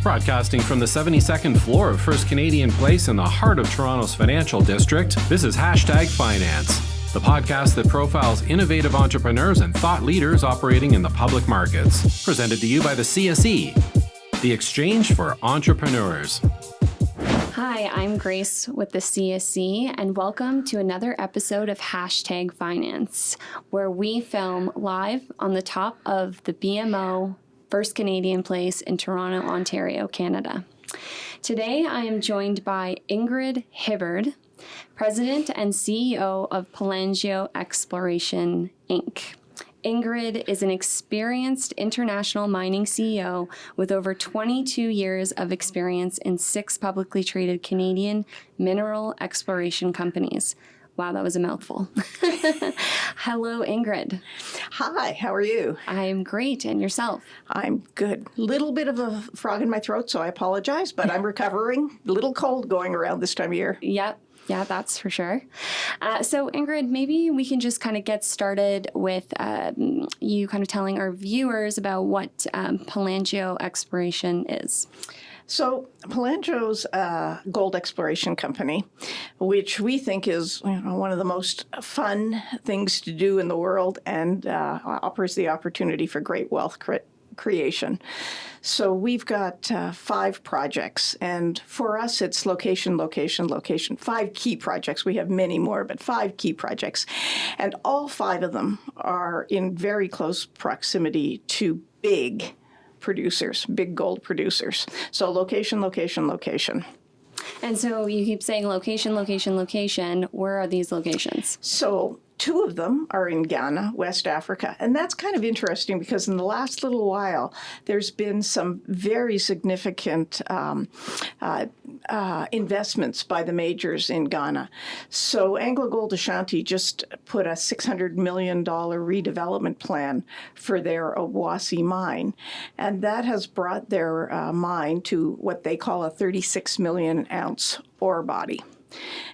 Broadcasting from the 72nd floor of First Canadian Place in the heart of Toronto's financial district, this is #Finance, the podcast that profiles innovative entrepreneurs and thought leaders operating in the public markets. Presented to you by the CSE, the Exchange for Entrepreneurs. Hi, I'm Grace with the CSE, and welcome to another episode of #Finance, where we film live on the top of the BMO First Canadian Place in Toronto, Ontario, Canada. Today, I am joined by Ingrid Hibbard, President and CEO of Pelangio Exploration, Inc. Ingrid is an experienced international mining CEO with over 22 years of experience in 6 publicly traded Canadian mineral exploration companies. Wow, that was a mouthful. Hello, Ingrid. Hi, how are you? I'm great. And yourself? I'm good. Little bit of a frog in my throat, so I apologize, but I'm recovering. A little cold going around this time of year. Yep. Yeah, that's for sure. So, Ingrid, maybe we can just kind of get started with you kind of telling our viewers about what Pelangio Exploration is. So Pelangio's gold exploration company, which we think is one of the most fun things to do in the world and offers the opportunity for great wealth creation. So we've got 5 projects, and for us it's location, location, location. 5 key projects. We have many more, but 5 key projects. And all 5 of them are in very close proximity to big producers, big gold producers. So location, location, location. And so you keep saying location, location, location. Where are these locations? So 2 of them are in Ghana, West Africa. And that's kind of interesting because in the last little while, there's been some very significant investments by the majors in Ghana. So AngloGold Ashanti just put a $600 million redevelopment plan for their Obuasi mine. And that has brought their mine to what they call a 36 million ounce ore body.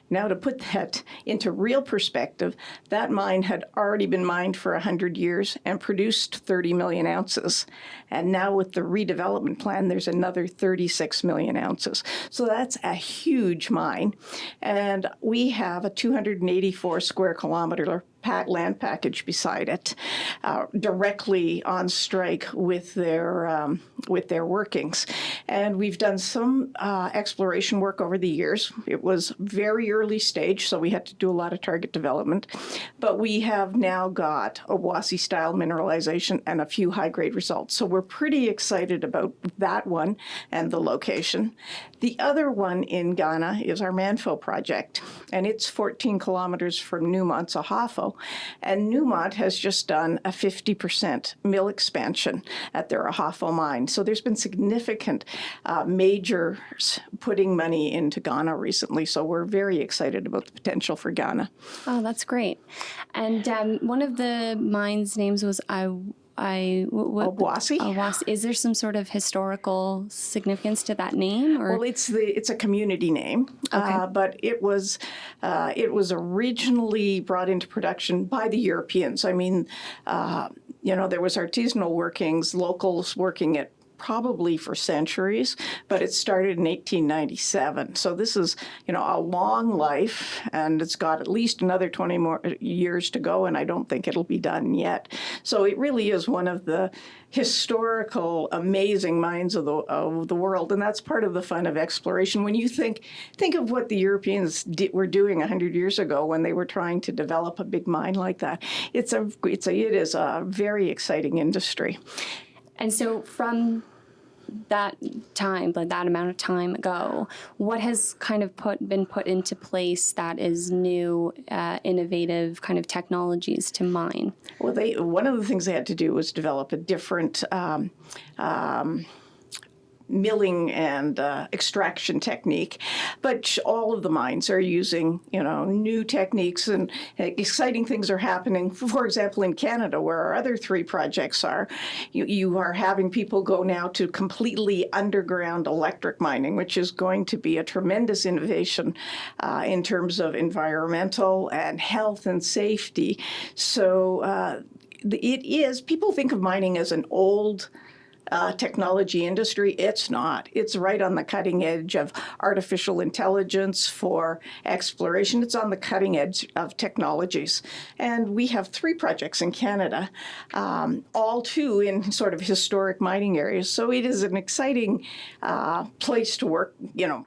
Now, to put that into real perspective, that mine had already been mined for 100 years and produced 30 million ounces. And now with the redevelopment plan, there's another 36 million ounces. So that's a huge mine. And we have a 284 square kilometer land package beside it, directly on strike with their workings. And we've done some exploration work over the years. It was very early stage, so we had to do a lot of target development. But we have now got Obuasi-style mineralization and a few high-grade results. So we're pretty excited about that one and the location. The other one in Ghana is our Manfo project, and it's 14 kilometers from Newmont's Ahafo. And Newmont has just done a 50% mill expansion at their Ahafo mine. So there's been significant majors putting money into Ghana recently. So we're very excited about the potential for Ghana. Oh, that's great. And one of the mines' names was Obuasi. Obuasi. Is there some sort of historical significance to that name? Or? Well, it's a community name, Okay. but it was originally brought into production by the Europeans. I mean, there was artisanal workings, locals working it probably for centuries, but it started in 1897. So this is, a long life, and it's got at least another 20 more years to go, and I don't think it'll be done yet. So it really is one of the historical, amazing mines of the world, and that's part of the fun of exploration. When you think of what the Europeans were doing 100 years ago when they were trying to develop a big mine like that, it is a very exciting industry. And so from that time, like that amount of time ago, what has kind of been put into place that is new, innovative kind of technologies to mine? Well, one of the things they had to do was develop a different milling and extraction technique, but all of the mines are using, new techniques, and exciting things are happening. For example, in Canada, where our other 3 projects are, you are having people go now to completely underground electric mining, which is going to be a tremendous innovation in terms of environmental and health and safety. So people think of mining as an old technology industry. It's not. It's right on the cutting edge of artificial intelligence for exploration. It's on the cutting edge of technologies. And we have 3 projects in Canada, all 2 in sort of historic mining areas. So it is an exciting place to work.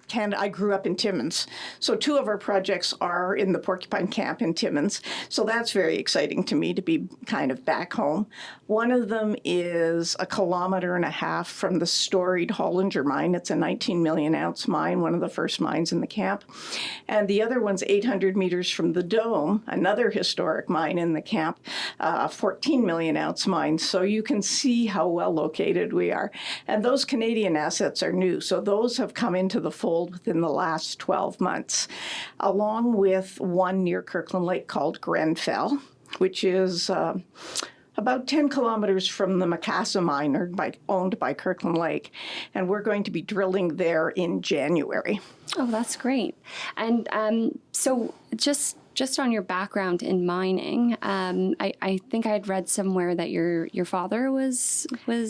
Canada, I grew up in Timmins. So 2 of our projects are in the Porcupine Camp in Timmins. So that's very exciting to me to be kind of back home. One of them is a kilometer and a half from the storied Hollinger mine. It's a 19 million ounce mine, one of the first mines in the camp. And the other one's 800 meters from the Dome, another historic mine in the camp, 14 million ounce mine. So you can see how well located we are. And those Canadian assets are new. So those have come into the fold within the last 12 months, along with one near Kirkland Lake called Grenfell, which is about 10 kilometers from the Macassa mine, owned by Kirkland Lake. And we're going to be drilling there in January. Oh, that's great. And so just on your background in mining, I think I had read somewhere that your father was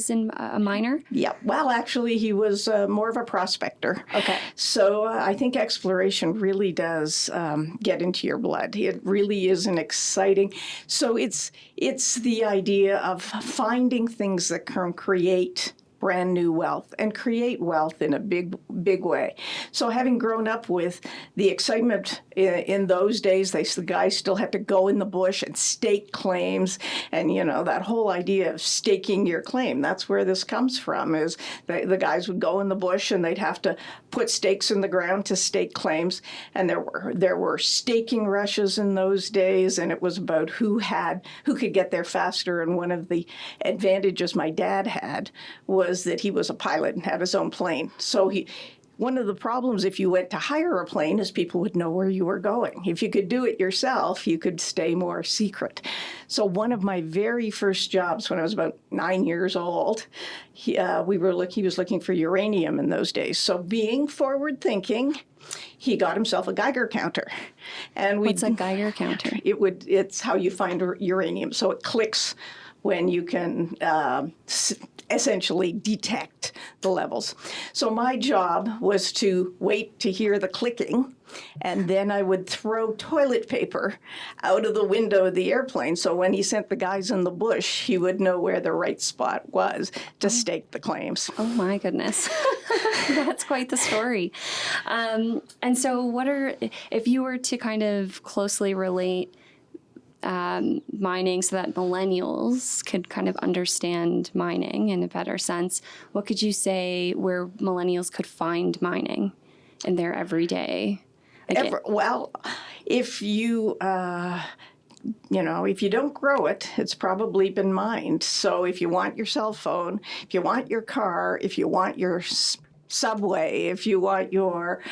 a miner. Yeah. Well, actually, he was more of a prospector. Okay. So I think exploration really does get into your blood. It really is an exciting. So it's the idea of finding things that can create brand new wealth and create wealth in a big way. So having grown up with the excitement in those days, the guys still had to go in the bush and stake claims, and that whole idea of staking your claim. That's where this comes from. Is the guys would go in the bush and they'd have to put stakes in the ground to stake claims, and there were staking rushes in those days, and it was about who could get there faster. And one of the advantages my dad had was that he was a pilot and had his own plane. So one of the problems if you went to hire a plane is people would know where you were going. If you could do it yourself, you could stay more secret. So one of my very first jobs when I was about 9 years old, he was looking for uranium in those days. So being forward thinking, he got himself a Geiger counter. And what's a Geiger counter? It's how you find uranium. So it clicks when you can essentially detect the levels. So my job was to wait to hear the clicking, and then I would throw toilet paper out of the window of the airplane. So when he sent the guys in the bush, he would know where the right spot was to stake the claims. Oh my goodness. That's quite the story. And so if you were to kind of closely relate mining so that millennials could kind of understand mining in a better sense, what could you say where millennials could find mining in their everyday? Well, if you if you don't grow it, it's probably been mined. So if you want your cell phone, if you want your car, if you want your subway, if you want your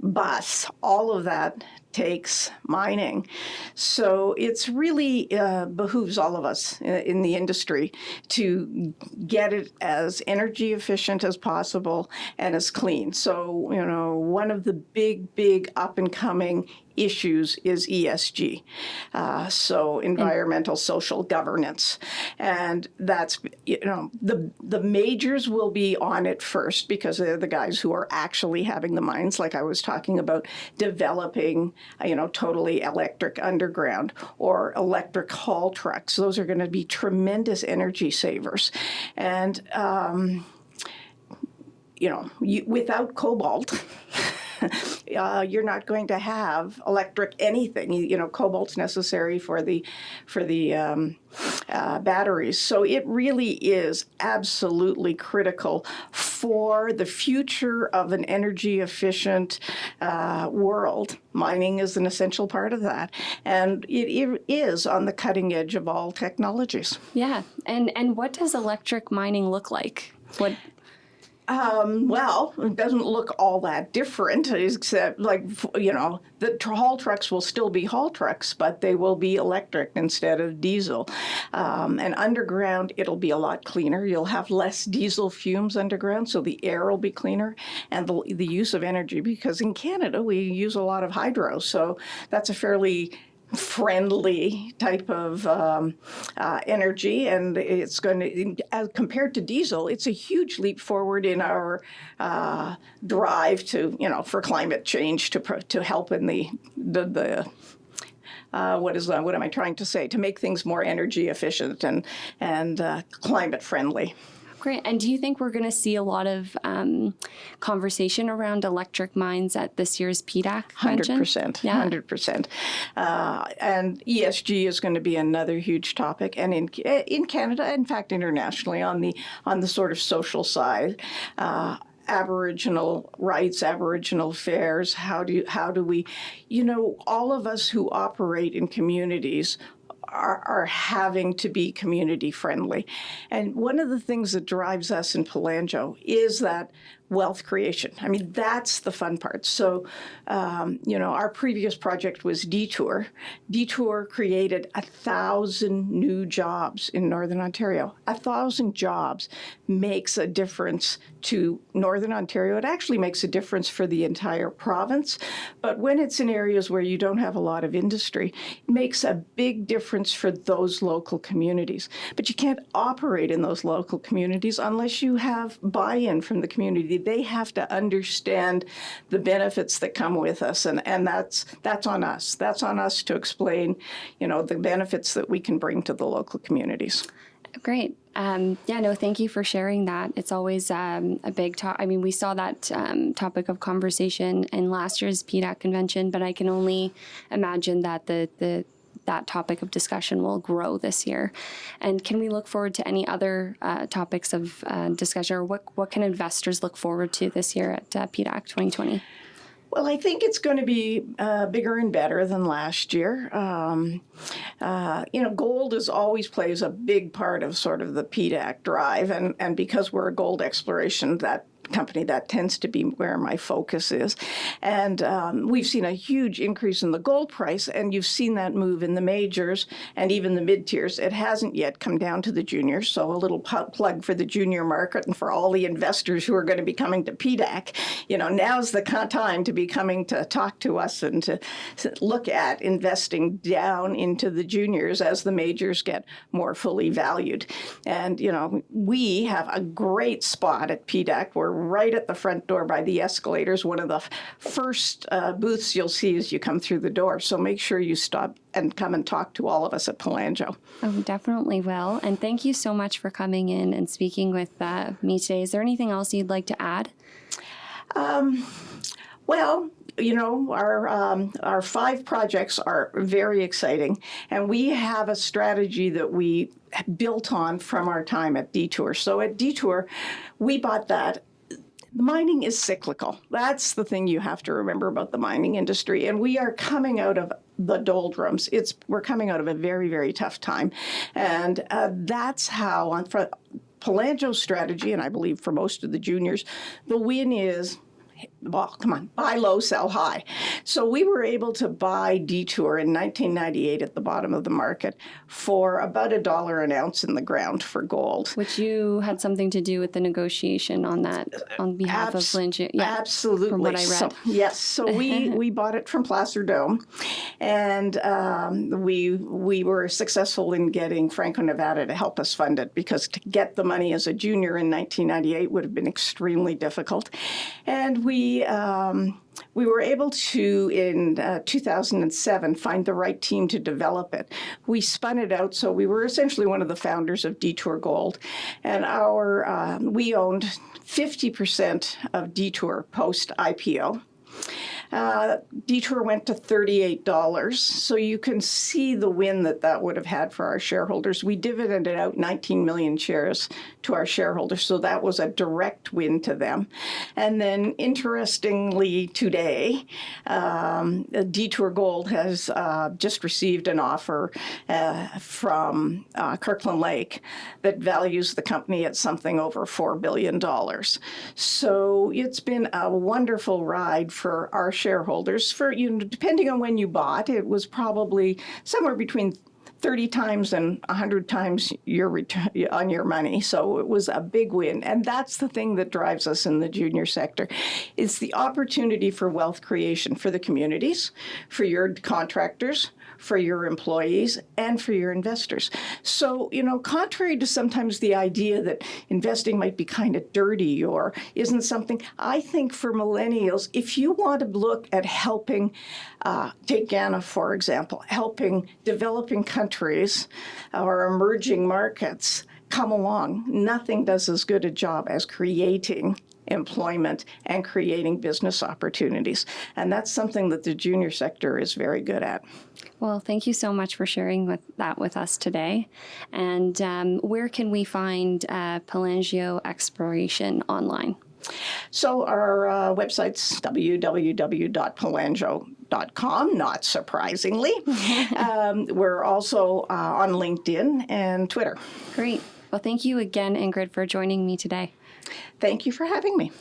bus, all of that takes mining. So it's really behooves all of us in the industry to get it as energy efficient as possible and as clean. So, one of the big up and coming issues is ESG, so environmental social governance, and that's the majors will be on it first because they're the guys who are actually having the mines, like I was talking about, developing totally electric underground or electric haul trucks. Those are going to be tremendous energy savers, and without cobalt. You're not going to have electric anything. Cobalt's necessary for the batteries. So it really is absolutely critical for the future of an energy efficient world. Mining is an essential part of that, and it is on the cutting edge of all technologies. Yeah, and what does electric mining look like? Well, it doesn't look all that different, except the haul trucks will still be haul trucks, but they will be electric instead of diesel. And underground, it'll be a lot cleaner. You'll have less diesel fumes underground, so the air will be cleaner, and the use of energy, because in Canada, we use a lot of hydro, so that's a fairly friendly type of energy, and it's going to, as compared to diesel, it's a huge leap forward in our drive to, for climate change to help in the what am I trying to say? To make things more energy efficient and climate friendly. Great. And do you think we're going to see a lot of conversation around electric mines at this year's PDAC convention? 100%. Yeah. 100%. And ESG is going to be another huge topic. And in Canada, in fact, internationally, on the sort of social side, Aboriginal rights, Aboriginal affairs, how do we, all of us who operate in communities are having to be community friendly. And one of the things that drives us in Pelangio is that wealth creation. I mean, that's the fun part. So, our previous project was Detour. Detour created 1,000 new jobs in Northern Ontario. 1,000 jobs makes a difference to Northern Ontario. It actually makes a difference for the entire province. But when it's in areas where you don't have a lot of industry, it makes a big difference for those local communities. But you can't operate in those local communities unless you have buy-in from the community. They have to understand the benefits that come with us, and that's on us. That's on us to explain, the benefits that we can bring to the local communities. Great. Thank you for sharing that. It's always a big topic. I mean, we saw that topic of conversation in last year's PDAC convention, but I can only imagine that that topic of discussion will grow this year. And can we look forward to any other topics of discussion, or what can investors look forward to this year at PDAC 2020? Well, I think it's going to be bigger and better than last year. Gold always plays a big part of sort of the PDAC drive, and because we're a gold exploration, that company, that tends to be where my focus is. And we've seen a huge increase in the gold price, and you've seen that move in the majors and even the mid-tiers. It hasn't yet come down to the juniors, so a little plug for the junior market and for all the investors who are going to be coming to PDAC. Now's the time to be coming to talk to us and to look at investing down into the juniors as the majors get more fully valued. And, we have a great spot at PDAC. We're right at the front door by the escalators, one of the first booths you'll see as you come through the door. So make sure you stop and come and talk to all of us at Pelangio. Oh, definitely will. And thank you so much for coming in and speaking with me today. Is there anything else you'd like to add? Our 5 projects are very exciting, and we have a strategy that we built on from our time at Detour. So at Detour, we bought that. Mining is cyclical. That's the thing you have to remember about the mining industry. And we are coming out of the doldrums. We're coming out of a very, very tough time. And that's how, for Pelangio's strategy, and I believe for most of the juniors, the win is, buy low, sell high. So we were able to buy Detour in 1998 at the bottom of the market for about $1 an ounce in the ground for gold. Which you had something to do with the negotiation on that on behalf of Pelangio. Yeah, absolutely. From what I read. So we bought it from Placer Dome, and we were successful in getting Franco-Nevada to help us fund it, because to get the money as a junior in 1998 would have been extremely difficult. And we were able to, in 2007, find the right team to develop it. We spun it out, so we were essentially one of the founders of Detour Gold. And we owned 50% of Detour post-IPO. Detour went to $38, so you can see the win that would have had for our shareholders. We dividended out 19 million shares to our shareholders, so that was a direct win to them. And then, interestingly, today, Detour Gold has just received an offer from Kirkland Lake that values the company at something over $4 billion. So it's been a wonderful ride for our shareholders. For depending on when you bought, it was probably somewhere between 30 times and 100 times your return on your money. So it was a big win. And that's the thing that drives us in the junior sector. It's the opportunity for wealth creation for the communities, for your contractors, for your employees and for your investors. So, contrary to sometimes the idea that investing might be kind of dirty or isn't something, I think for millennials, if you want to look at helping, take Ghana, for example, helping developing countries or emerging markets come along, nothing does as good a job as creating employment and creating business opportunities. And that's something that the junior sector is very good at. Well, thank you so much for sharing that with us today. And where can we find Pelangio Exploration online? So our website's www.pelangio.com, not surprisingly. We're also on LinkedIn and Twitter. Great. Well, thank you again, Ingrid, for joining me today. Thank you for having me.